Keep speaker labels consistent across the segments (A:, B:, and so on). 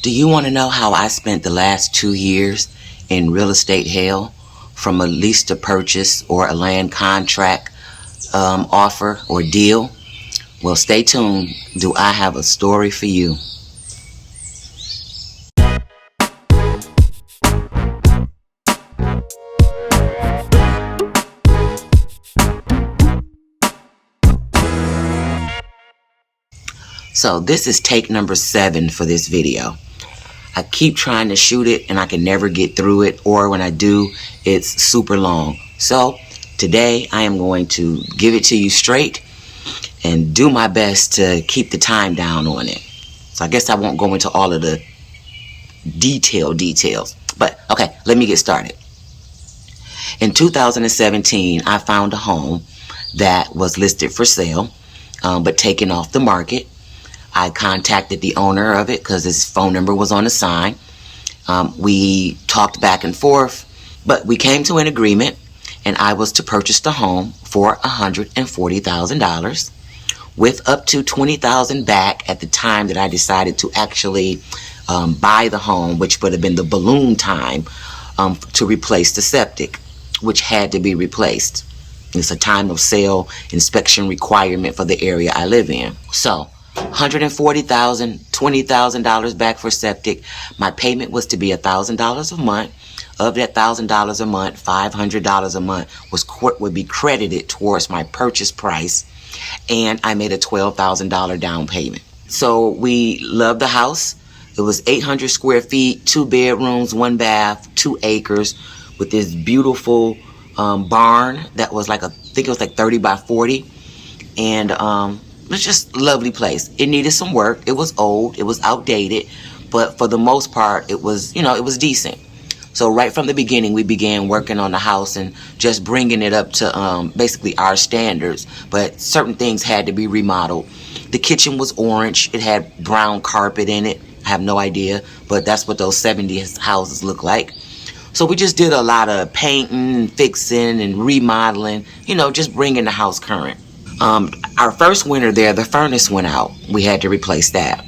A: Do you want to know how I spent the last 2 years in real estate hell, from a lease to purchase or a land contract offer or deal? Well, stay tuned. Do I have a story for you? So this is take number 7 for this video. I keep trying to shoot it and I can never get through it, or when I do, it's super long. So today I am going to give it to you straight and do my best to keep the time down on it. So I guess I won't go into all of the details. But okay, let me get started. In 2017, I found a home that was listed for sale, but taken off the market. I contacted the owner of it because his phone number was on the sign. We talked back and forth, but we came to an agreement, and I was to purchase the home for $140,000 with up to $20,000 back at the time that I decided to actually buy the home, which would have been the balloon time, to replace the septic, which had to be replaced. It's a time of sale inspection requirement for the area I live in. So $140,000, $20,000 back for septic. My payment was to be $1,000 a month. Of that $1,000 a month, $500 a month would be credited towards my purchase price, and I made a $12,000 down payment. So we loved the house. It was 800 square feet, 2 bedrooms, 1 bath, 2 acres, with this beautiful barn that was I think it was 30 by 40, and it was just a lovely place. It needed some work. It was old. It was outdated. But for the most part, it was, it was decent. So right from the beginning, we began working on the house and just bringing it up to basically our standards. But certain things had to be remodeled. The kitchen was orange. It had brown carpet in it. I have no idea. But that's what those 70s houses look like. So we just did a lot of painting and fixing and remodeling, just bringing the house current. Our first winter there, the furnace went out. We had to replace that.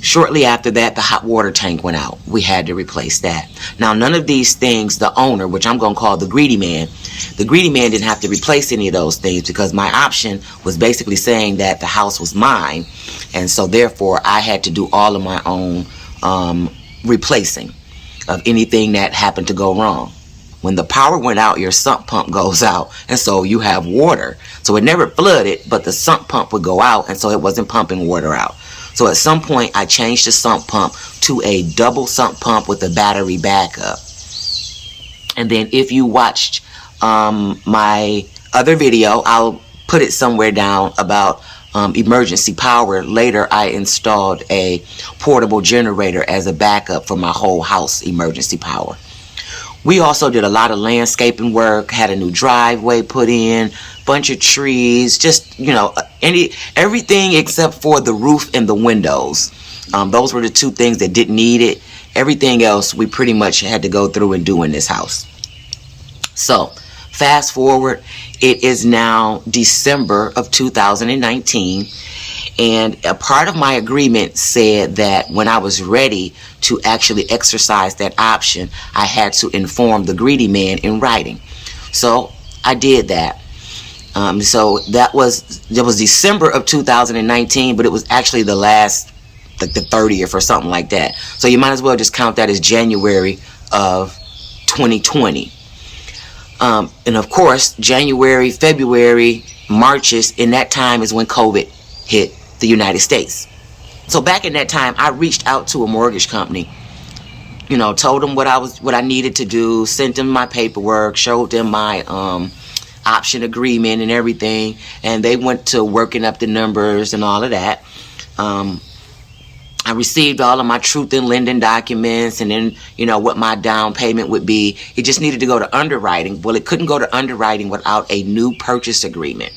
A: Shortly after that, the hot water tank went out. We had to replace that. Now, none of these things, the owner, which I'm going to call the greedy man didn't have to replace any of those things, because my option was basically saying that the house was mine. And so therefore, I had to do all of my own replacing of anything that happened to go wrong. When the power went out, your sump pump goes out, and so you have water. So it never flooded, but the sump pump would go out, and so it wasn't pumping water out. So at some point, I changed the sump pump to a double sump pump with a battery backup. And then if you watched my other video, I'll put it somewhere down, about emergency power. Later, I installed a portable generator as a backup for my whole house emergency power. We also did a lot of landscaping work, had a new driveway put in, bunch of trees, just, everything except for the roof and the windows. Those were the 2 things that didn't need it. Everything else we pretty much had to go through and do in this house. So, fast forward, it is now December of 2019. And a part of my agreement said that when I was ready to actually exercise that option, I had to inform the greedy man in writing. So I did that. So that was December of 2019, but it was actually the last, the 30th or something like that. So you might as well just count that as January of 2020. And of course, January, February, Marches, in that time is when COVID hit the United States. So back in that time, I reached out to a mortgage company, told them what I needed to do, sent them my paperwork, showed them my option agreement and everything, and they went to working up the numbers and all of that. I received all of my truth in lending documents, and then, what my down payment would be. It just needed to go to underwriting. Well, it couldn't go to underwriting without a new purchase agreement.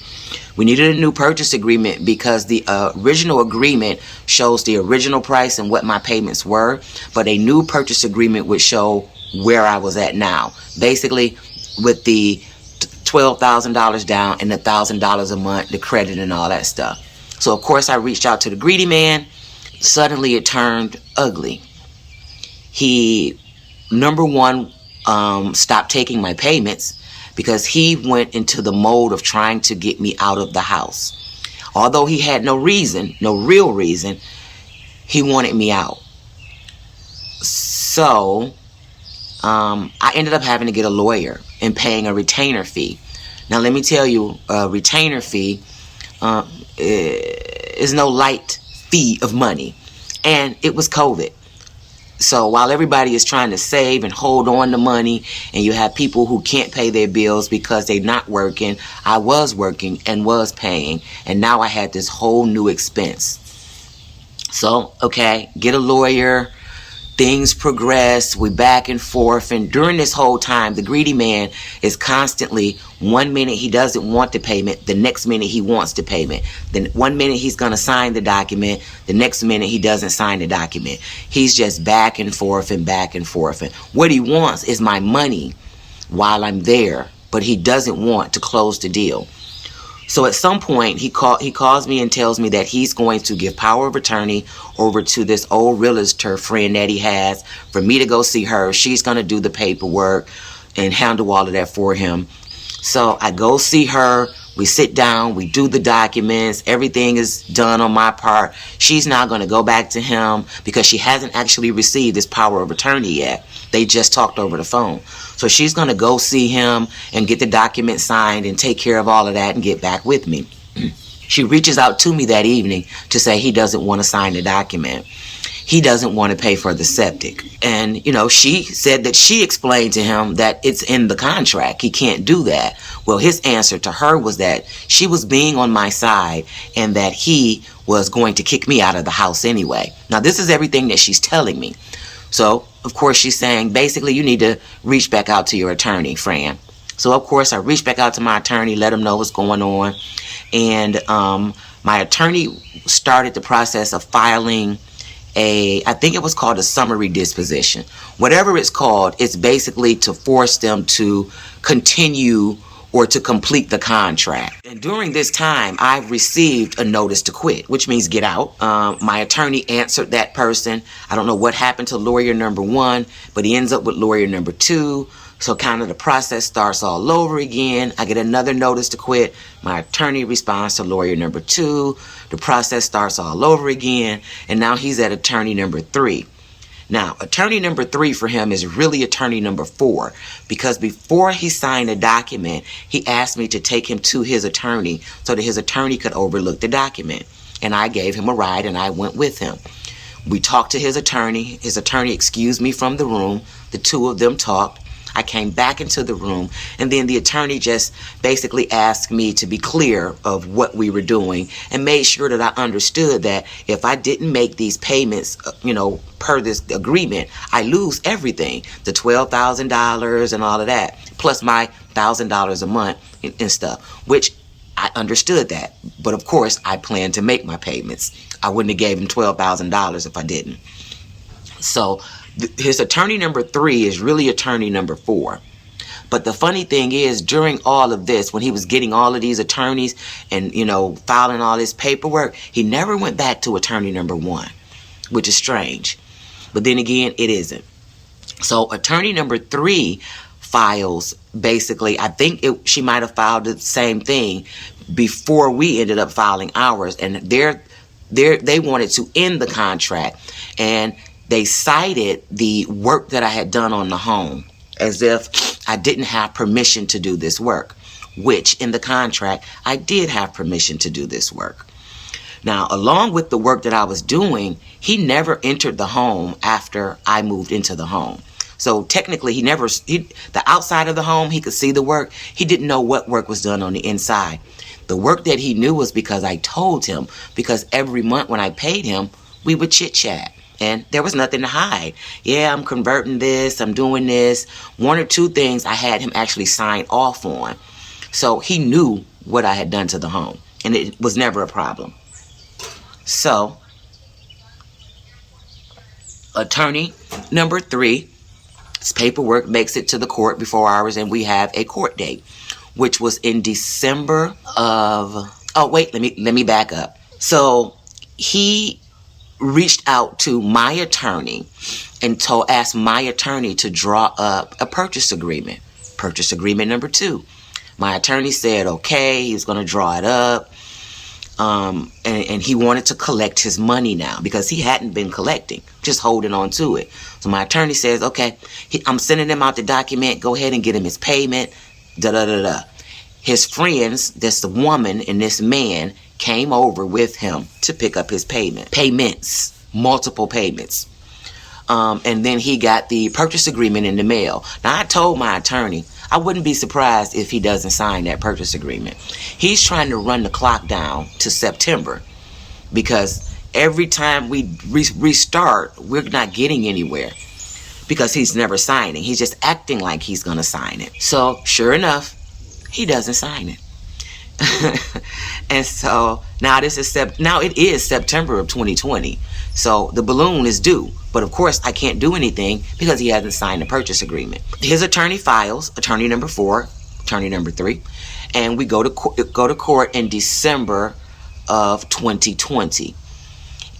A: We needed a new purchase agreement because the original agreement shows the original price and what my payments were, but a new purchase agreement would show where I was at now. Basically, with the $12,000 down and the $1,000 a month, the credit and all that stuff. So, of course, I reached out to the greedy man. Suddenly, it turned ugly. He, number one, stopped taking my payments because he went into the mode of trying to get me out of the house. Although he had no reason, no real reason, he wanted me out. So I ended up having to get a lawyer and paying a retainer fee. Now let me tell you, a retainer fee is no light fee of money. And it was COVID. So while everybody is trying to save and hold on to money, and you have people who can't pay their bills because they're not working, I was working and was paying. And now I had this whole new expense. So, okay, get a lawyer. Things progress. We back and forth. And during this whole time, the greedy man is constantly, 1 minute he doesn't want the payment, the next minute he wants the payment. Then 1 minute he's going to sign the document, the next minute he doesn't sign the document. He's just back and forth and back and forth. And what he wants is my money while I'm there, but he doesn't want to close the deal. So at some point, he calls me and tells me that he's going to give power of attorney over to this old realtor friend that he has for me to go see her. She's going to do the paperwork and handle all of that for him. So I go see her. We sit down. We do the documents. Everything is done on my part. She's now going to go back to him because she hasn't actually received this power of attorney yet. They just talked over the phone. So she's going to go see him and get the document signed and take care of all of that and get back with me. She reaches out to me that evening to say he doesn't want to sign the document. He doesn't want to pay for the septic. And, you know, she said that she explained to him that it's in the contract. He can't do that. Well, his answer to her was that she was being on my side and that he was going to kick me out of the house anyway. Now, this is everything that she's telling me. So, of course, she's saying, basically, you need to reach back out to your attorney, Fran. So, of course, I reached back out to my attorney, let him know what's going on. And my attorney started the process of filing I think it was called a summary disposition. Whatever it's called, it's basically to force them to continue or to complete the contract. And during this time, I've received a notice to quit, which means get out. My attorney answered that person. I don't know what happened to lawyer number one, but he ends up with lawyer number two. So kind of the process starts all over again. I get another notice to quit. My attorney responds to lawyer number two. The process starts all over again. And now he's at attorney number three. Now, attorney number three for him is really attorney number four, because before he signed a document, he asked me to take him to his attorney so that his attorney could overlook the document. And I gave him a ride and I went with him. We talked to his attorney. His attorney excused me from the room. The two of them talked. I came back into the room, and then the attorney just basically asked me to be clear of what we were doing and made sure that I understood that if I didn't make these payments, per this agreement, I lose everything, the $12,000 and all of that, plus my $1,000 a month and stuff, which I understood that. But of course, I planned to make my payments. I wouldn't have gave him $12,000 if I didn't. So his attorney number three is really attorney number four. But the funny thing is, during all of this, when he was getting all of these attorneys and, filing all this paperwork, he never went back to attorney number one, which is strange. But then again, it isn't. So attorney number three files, basically, I think she might have filed the same thing before we ended up filing ours. And they wanted to end the contract. And they cited the work that I had done on the home as if I didn't have permission to do this work, which in the contract, I did have permission to do this work. Now, along with the work that I was doing, he never entered the home after I moved into the home. So technically, the outside of the home, he could see the work. He didn't know what work was done on the inside. The work that he knew was because I told him, because every month when I paid him, we would chit chat. And there was nothing to hide. Yeah, I'm converting this. I'm doing this. One or two things I had him actually sign off on. So he knew what I had done to the home. And it was never a problem. So, attorney number three, his paperwork makes it to the court before ours. And we have a court date, which was in December of... Oh, wait, let me back up. So, he reached out to my attorney and asked my attorney to draw up a purchase agreement. Purchase agreement number 2. My attorney said, okay, he was going to draw it up. And he wanted to collect his money now because he hadn't been collecting, just holding on to it. So my attorney says, okay, I'm sending him out the document. Go ahead and get him his payment. Da-da-da-da. His friends, this woman and this man, came over with him to pick up his payments, multiple payments. And then he got the purchase agreement in the mail. Now, I told my attorney, I wouldn't be surprised if he doesn't sign that purchase agreement. He's trying to run the clock down to September because every time we restart, we're not getting anywhere because he's never signing. He's just acting like he's going to sign it. So, sure enough, he doesn't sign it. And so now it is September of 2020. So the balloon is due. But of course, I can't do anything because he hasn't signed the purchase agreement. His attorney files, attorney number 4, attorney number 3, and we go to court in December of 2020.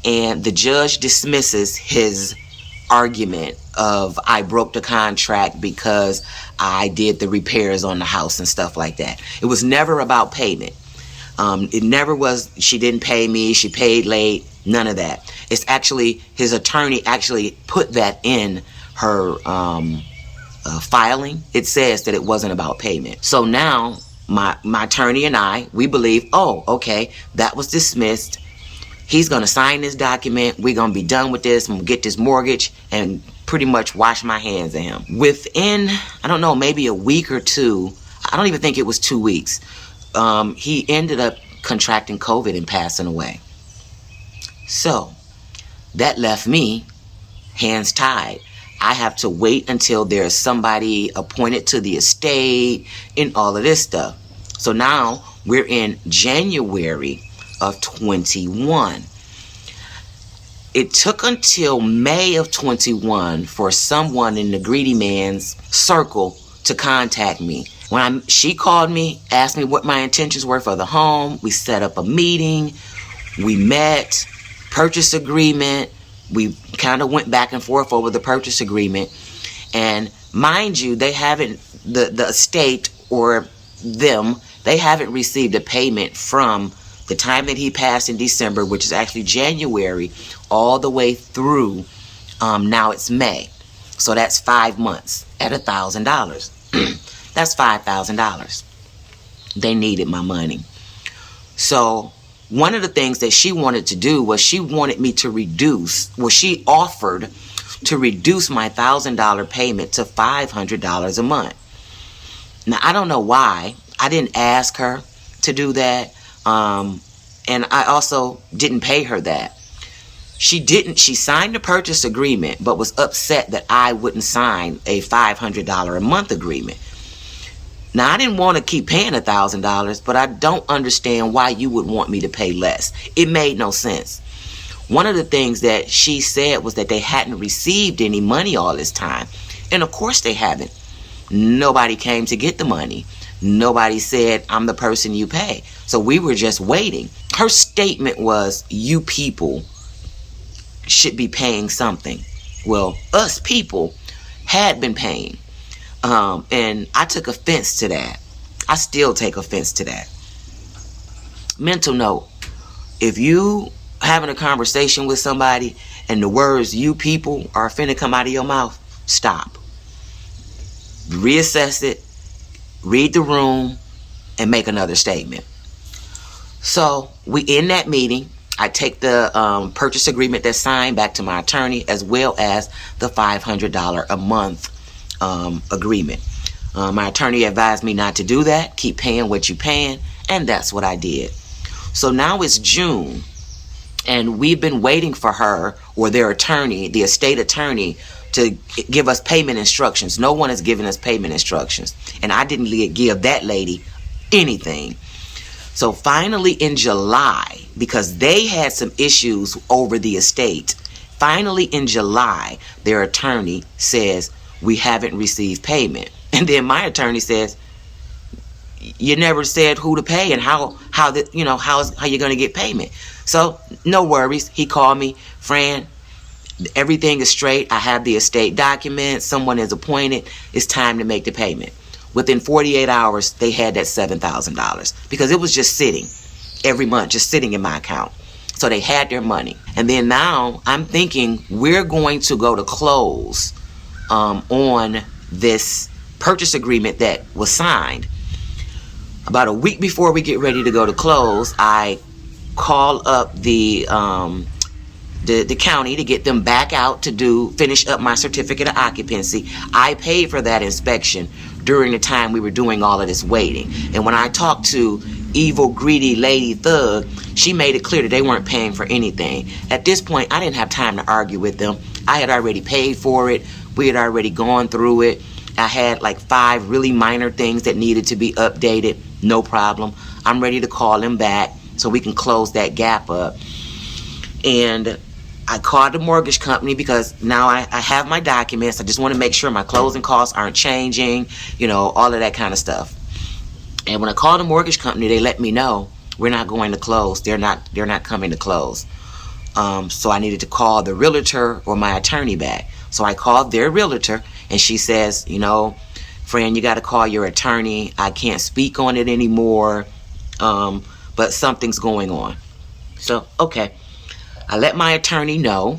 A: And the judge dismisses his argument of I broke the contract because I did the repairs on the house and stuff like that. It was never about payment. It never was, she didn't pay me, she paid late, none of that. It's actually, his attorney actually put that in her filing. It says that it wasn't about payment. So now, my attorney and I, we believe, oh, okay, that was dismissed. He's going to sign this document. We're going to be done with this. I'm going to get this mortgage and pretty much wash my hands of him. Within, I don't know, maybe a week or 2, I don't even think it was 2 weeks, he ended up contracting COVID and passing away. So that left me hands tied. I have to wait until there's somebody appointed to the estate and all of this stuff. So now we're in January of 21. It took until May of 21 for someone in the greedy man's circle to contact me. She called me, asked me what my intentions were for the home. We set up a meeting. We met, purchase agreement. We kind of went back and forth over the purchase agreement. And mind you, they haven't, the estate or them, they haven't received a payment from the time that he passed in December, which is actually January, all the way through, now it's May. So that's 5 months at $1,000. That's $5,000. They needed my money. So one of the things that she wanted to do was she wanted me to reduce, well, she offered to reduce my $1,000 payment to $500 a month. Now, I don't know why. I didn't ask her to do that. And I also didn't pay her that. She signed the purchase agreement, but was upset that I wouldn't sign a $500 a month agreement. Now, I didn't want to keep paying $1,000, but I don't understand why you would want me to pay less. It made no sense. One of the things that she said was that they hadn't received any money all this time. And of course they haven't. Nobody came to get the money. Nobody said, I'm the person you pay. So we were just waiting. Her statement was, you people should be paying something. Well, us people had been paying. And I took offense to that. I still take offense to that. Mental note, if you having a conversation with somebody and the words you people are finna come out of your mouth, stop. Reassess it, read the room, and make another statement. So we in that meeting, I take the purchase agreement that's signed back to my attorney, as well as the $500 a month agreement. My attorney advised me not to do that. Keep paying what you're paying, and that's what I did. So now it's June, and we've been waiting for her or their attorney, the estate attorney, to give us payment instructions. No one has given us payment instructions, and I didn't give that lady anything. So finally in July, because they had some issues over the estate, finally in July, their attorney says, we haven't received payment. And then my attorney says, you never said who to pay and how you're going to get payment. So no worries. He called me, Fran, everything is straight. I have the estate documents. Someone is appointed. It's time to make the payment. Within 48 hours, they had that $7,000 because it was just sitting every month, just sitting in my account. So they had their money. And then now I'm thinking we're going to go to close on this purchase agreement that was signed. About a week before we get ready to go to close, I call up the county to get them back out to finish up my certificate of occupancy. I paid for that inspection during the time we were doing all of this waiting. And when I talked to evil, greedy lady thug, she made it clear that they weren't paying for anything. At this point, I didn't have time to argue with them. I had already paid for it. We had already gone through it. I had like 5 really minor things that needed to be updated. No problem. I'm ready to call them back so we can close that gap up. And I called the mortgage company because now I have my documents. I just want to make sure my closing costs aren't changing, all of that kind of stuff. And when I called the mortgage company, they let me know we're not going to close. They're not coming to close. So I needed to call the realtor or my attorney back. So I called their realtor, and she says, Fran, you got to call your attorney. I can't speak on it anymore, but something's going on. So, okay. I let my attorney know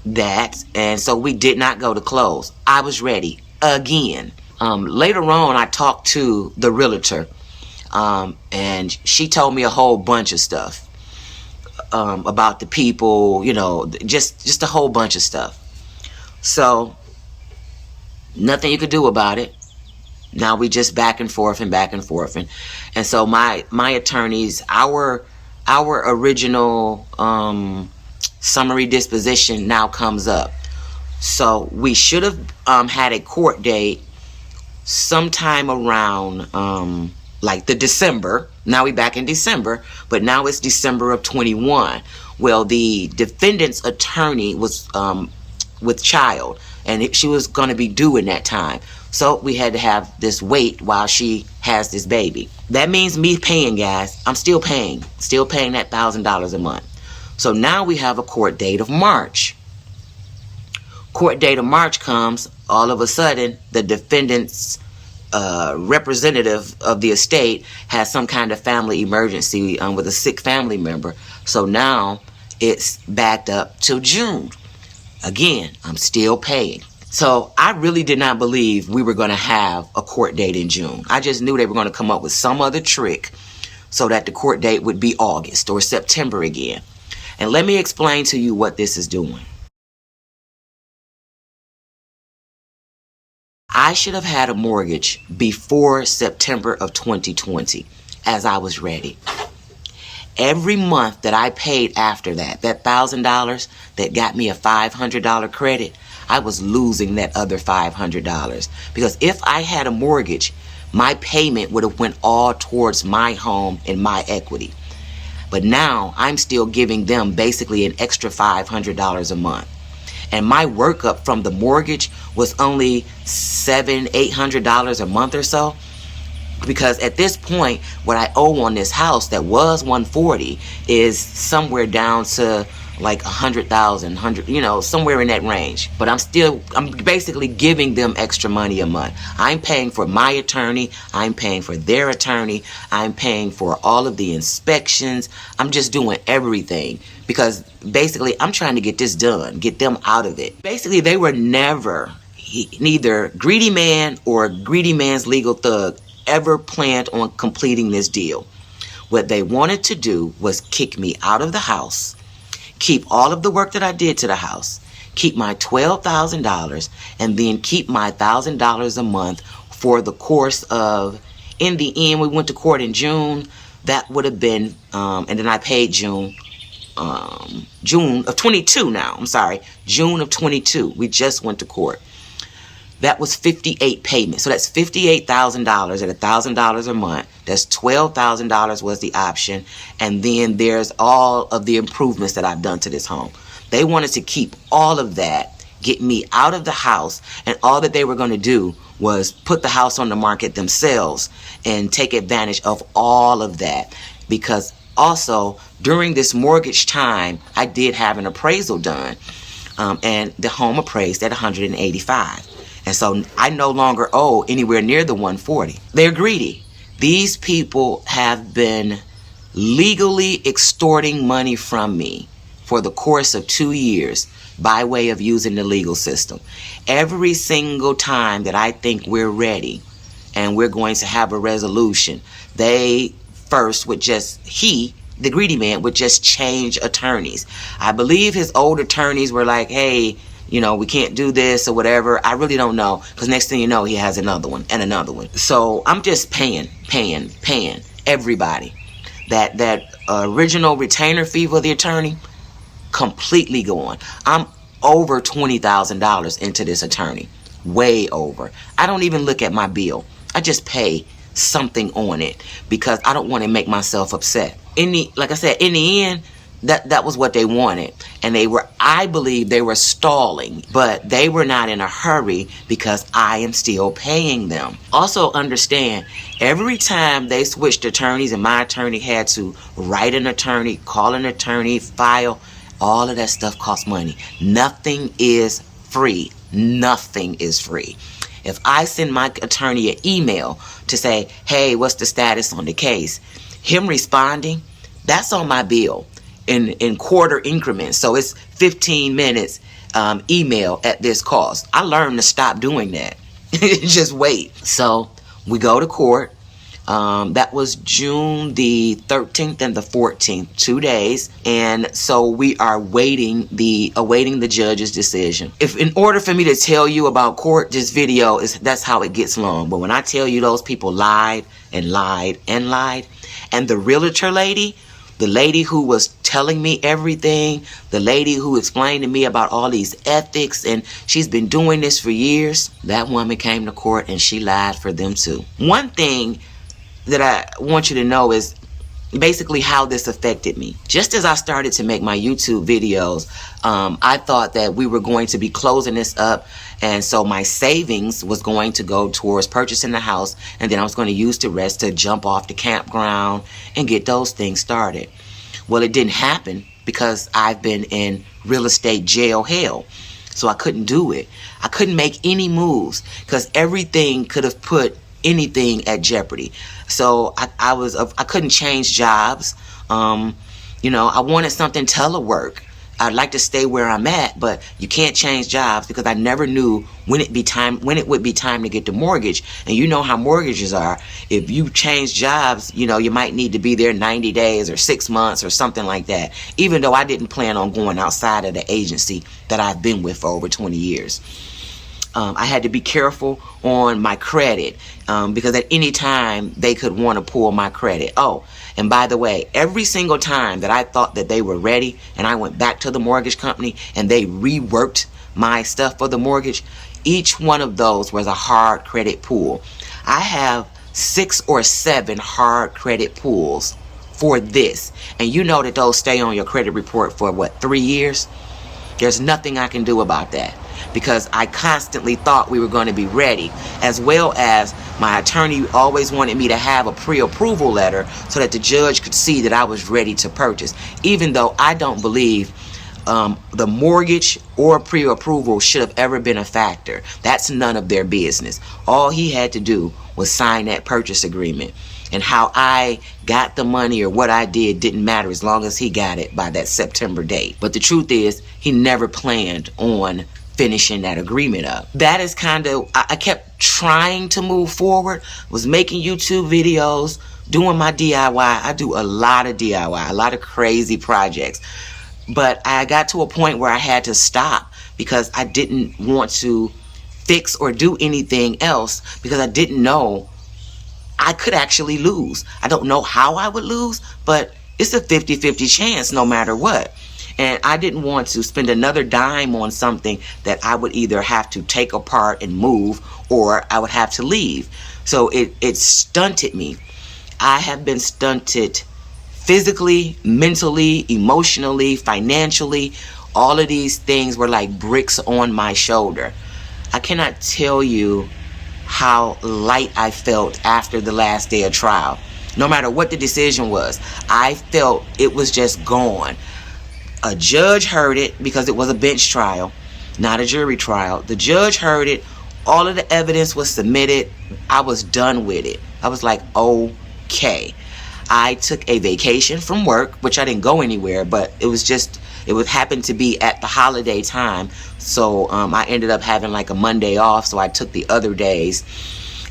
A: that, and so we did not go to close. I was ready again. Later on, I talked to the realtor, and she told me a whole bunch of stuff about the people, just a whole bunch of stuff. So, nothing you could do about it. Now we just back and forth. And so my attorneys, our original summary disposition now comes up. So we should have had a court date sometime around like the December. Now we back in December, but now it's December of 21. Well, the defendant's attorney was with child, and she was going to be due in that time. So we had to have this wait while she has this baby. That means me paying, guys. I'm still paying that $1,000 a month. So now we have a court date of March. Court date of March comes, all of a sudden, the defendant's representative of the estate has some kind of family emergency with a sick family member. So now it's backed up till June. Again, I'm still paying. So I really did not believe we were going to have a court date in June. I just knew they were going to come up with some other trick so that the court date would be August or September again. And let me explain to you what this is doing. I should have had a mortgage before September of 2020 as I was ready. Every month that I paid after that $1,000 that got me a $500 credit, I was losing that other $500. Because if I had a mortgage, my payment would have went all towards my home and my equity. But now I'm still giving them basically an extra $500 a month. And my workup from the mortgage was only $700-800 a month or so. Because at this point, what I owe on this house that was $140 is somewhere down to like $100,000, somewhere in that range. But I'm basically giving them extra money a month. I'm paying for my attorney. I'm paying for their attorney. I'm paying for all of the inspections. I'm just doing everything because basically I'm trying to get this done, get them out of it. Basically, they were neither Greedy Man or Greedy Man's legal thug ever planned on completing this deal. What they wanted to do was kick me out of the house, keep all of the work that I did to the house, keep my $12,000, and then keep my $1,000 a month for the course of, in the end, we went to court in June. That would have been, and then I paid June of 22 now. I'm sorry, June of 22. We just went to court. That was 58 payments. So that's $58,000 at $1,000 a month. That's $12,000 was the option. And then there's all of the improvements that I've done to this home. They wanted to keep all of that, get me out of the house, and all that they were going to do was put the house on the market themselves and take advantage of all of that. Because Also, during this mortgage time, I did have an appraisal done, and the home appraised at $185. And so I no longer owe anywhere near the $140. They're greedy. These people have been legally extorting money from me for the course of 2 years by way of using the legal system. Every single time that I think we're ready and we're going to have a resolution, they first would just, the greedy man, would just change attorneys. I believe his old attorneys were like, hey, you know, we can't do this or whatever. I really don't know, because next thing you know, he has another one and another one. So I'm just paying everybody. That original retainer fee for the attorney, completely gone. I'm over $20,000 into this attorney. Way over. I don't even look at my bill. I just pay something on it because I don't want to make myself upset. Like I said, in the end, that was what they wanted. And I believe they were stalling, but they were not in a hurry because I am still paying them. Also understand, every time they switched attorneys and my attorney had to write an attorney, call an attorney, file, all of that stuff costs money. Nothing is free. Nothing is free. If I send my attorney an email to say, hey, what's the status on the case? Him responding, that's on my bill in quarter increments. So it's 15 minutes email at this cost. I learned to stop doing that. Just wait. So we go to court. That was June the 13th and the 14th, 2 days. And so we are awaiting the judge's decision. If in order for me to tell you about court, this video that's how it gets long. But when I tell you those people lied and lied and lied, and the realtor lady, the lady who was telling me everything, the lady who explained to me about all these ethics, and she's been doing this for years, that woman came to court and she lied for them too. One thing that I want you to know is basically how this affected me. Just as I started to make my YouTube videos, I thought that we were going to be closing this up, and so my savings was going to go towards purchasing the house, and then I was going to use the rest to jump off the campground and get those things started. Well, it didn't happen because I've been in real estate jail hell. So I couldn't do it. I couldn't make any moves because everything could have put anything at jeopardy. So I couldn't change jobs. You know, I wanted something telework. I'd like to stay where I'm at, but you can't change jobs because I never knew when it would be time to get the mortgage. And you know how mortgages are. If you change jobs, you know, you might need to be there 90 days or 6 months or something like that. Even though I didn't plan on going outside of the agency that I've been with for over 20 years. I had to be careful on my credit because at any time they could want to pull my credit. Oh, and by the way, every single time that I thought that they were ready and I went back to the mortgage company and they reworked my stuff for the mortgage, each one of those was a hard credit pull. I have 6 or 7 hard credit pulls for this. And you know that those stay on your credit report for what, 3 years? There's nothing I can do about that because I constantly thought we were going to be ready, as well as my attorney always wanted me to have a pre-approval letter so that the judge could see that I was ready to purchase, even though I don't believe the mortgage or pre-approval should have ever been a factor. That's none of their business. All he had to do was sign that purchase agreement. And how I got the money or what I did didn't matter as long as he got it by that September date. But the truth is, he never planned on finishing that agreement up. That is kind of, I kept trying to move forward, was making YouTube videos, doing my DIY. I do a lot of DIY, a lot of crazy projects. But I got to a point where I had to stop because I didn't want to fix or do anything else because I didn't know I could actually lose. I don't know how I would lose, but it's a 50-50 chance no matter what. And I didn't want to spend another dime on something that I would either have to take apart and move or I would have to leave. So it stunted me. I have been stunted physically, mentally, emotionally, financially. All of these things were like bricks on my shoulder. I cannot tell you how light I felt after the last day of trial. No matter what the decision was, I felt it was just gone. A judge heard it because it was a bench trial, not a jury trial. The judge heard it. All of the evidence was submitted. I was done with it. I was like, okay. I took a vacation from work, which I didn't go anywhere, but it would happen to be at the holiday time. So I ended up having like a Monday off. So I took the other days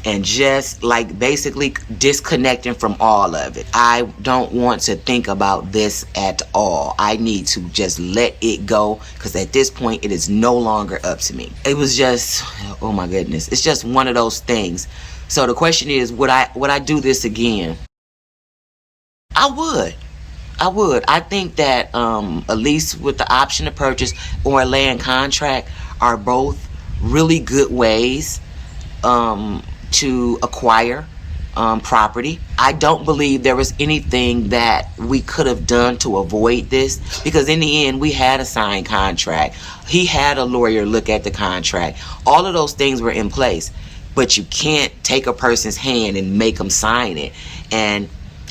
A: and just like basically disconnecting from all of it. I don't want to think about this at all. I need to just let it go, because at this point it is no longer up to me. It was just, oh my goodness, it's just one of those things. So the question is, would I do this again? I would. I think that a lease with the option to purchase or a land contract are both really good ways to acquire property. I don't believe there was anything that we could have done to avoid this, because in the end we had a signed contract. He had a lawyer look at the contract. All of those things were in place, but you can't take a person's hand and make them sign it. And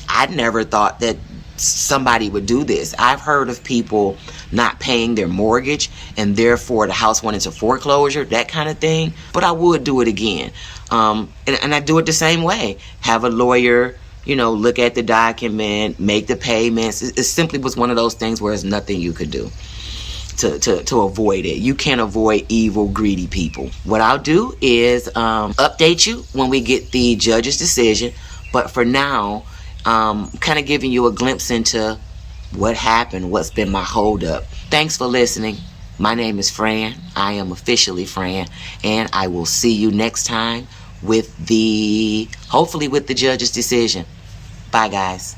A: I never thought that somebody would do this. I've heard of people not paying their mortgage and therefore the house went into foreclosure, that kind of thing. But I would do it again. And I do it the same way. Have a lawyer, look at the document, make the payments. It simply was one of those things where there's nothing you could do to avoid it. You can't avoid evil, greedy people. What I'll do is update you when we get the judge's decision. But for now, kind of giving you a glimpse into what happened, what's been my holdup. Thanks for listening. My name is Fran. I am officially Fran, and I will see you next time with hopefully with the judge's decision. Bye, guys.